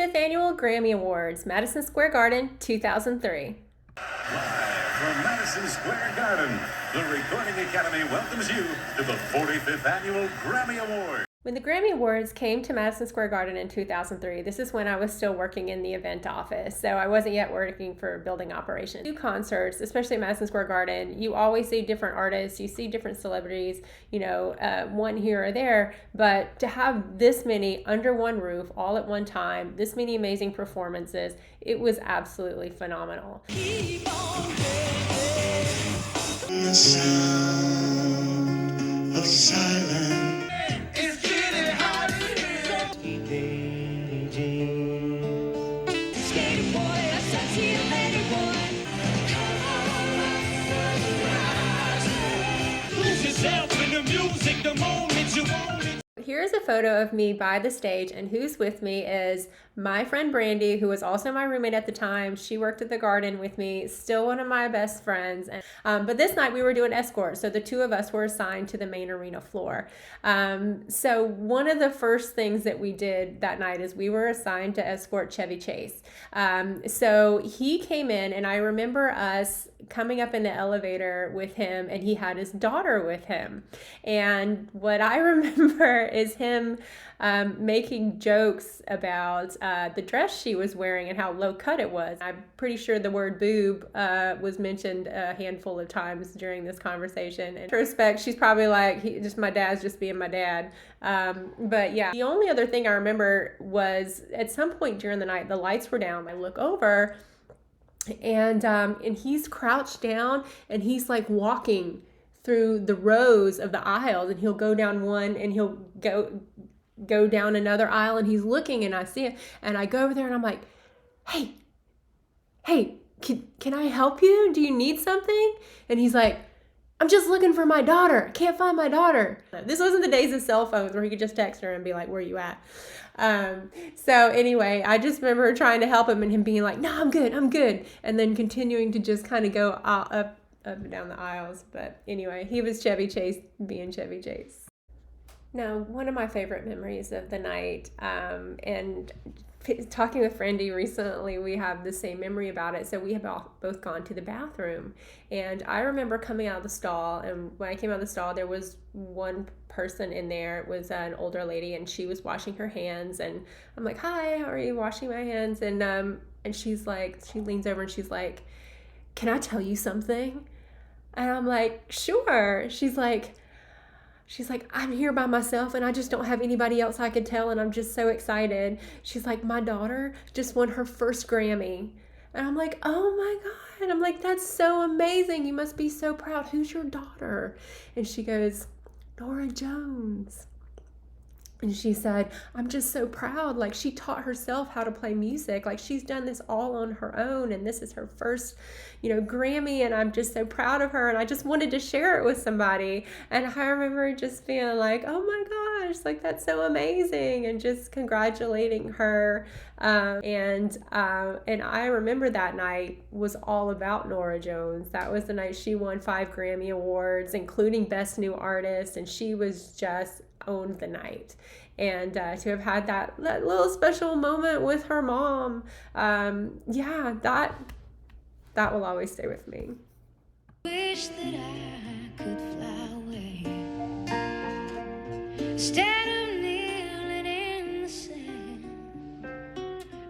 45th Annual Grammy Awards, Madison Square Garden, 2003. Live from Madison Square Garden, the Recording Academy welcomes you to the 45th Annual Grammy Awards. When the Grammy Awards came to Madison Square Garden in 2003, this is when I was still working in the event office, so I wasn't yet working for building operations. Do concerts, especially at Madison Square Garden, you always see different artists, you see different celebrities, one here or there, but to have this many under one roof all at one time, this many amazing performances, it was absolutely phenomenal. Keep on the sound of silence. Here's a photo of me by the stage, and who's with me is my friend Brandy, who was also my roommate at the time. She worked at the garden with me, still one of my best friends. But this night we were doing escort, so the two of us were assigned to the main arena floor. So one of the first things that we did that night is we were assigned to escort Chevy Chase. So he came in, and I remember us coming up in the elevator with him, and he had his daughter with him. And what I remember is him making jokes about the dress she was wearing and how low cut it was. I'm pretty sure the word boob was mentioned a handful of times during this conversation. In retrospect, she's probably like, my dad's just being my dad. But yeah, the only other thing I remember was at some point during the night, the lights were down. I look over, and he's crouched down, and he's like walking through the rows of the aisles, and he'll go down one, and he'll go down another aisle, and he's looking, and I see it, and I go over there, and I'm like, hey, can I help you? Do you need something? And he's like, I'm just looking for my daughter. Can't find my daughter. This wasn't the days of cell phones where he could just text her and be like, where you at? So anyway, I just remember trying to help him, and him being like, no, I'm good. And then continuing to just kind of go up and down the aisles. But anyway, he was Chevy Chase being Chevy Chase. Now, one of my favorite memories of the night, and talking with Brandy recently, we have the same memory about it. So we have both gone to the bathroom, and I remember coming out of the stall, and when I came out of the stall, there was one person in there. It was an older lady, and she was washing her hands, and I'm like, hi, how are you? Washing my hands. And she's like, she leans over and she's like, can I tell you something? And I'm like, sure. She's like, I'm here by myself, and I just don't have anybody else I could tell, and I'm just so excited. She's like, my daughter just won her first Grammy. And I'm like, oh my God. I'm like, that's so amazing. You must be so proud. Who's your daughter? And she goes, Norah Jones. And she said, I'm just so proud. Like, she taught herself how to play music. Like, she's done this all on her own, and this is her first, Grammy, and I'm just so proud of her, and I just wanted to share it with somebody. And I remember just feeling like, oh my gosh, like, that's so amazing, and just congratulating her. And I remember that night was all about Norah Jones. That was the night she won 5 Grammy Awards, including Best New Artist, and she was just owned the night. And to have had that little special moment with her mom, that will always stay with me. Wish that I could fly away instead of kneeling in the sand,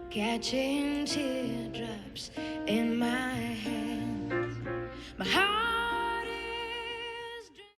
catching teardrops in my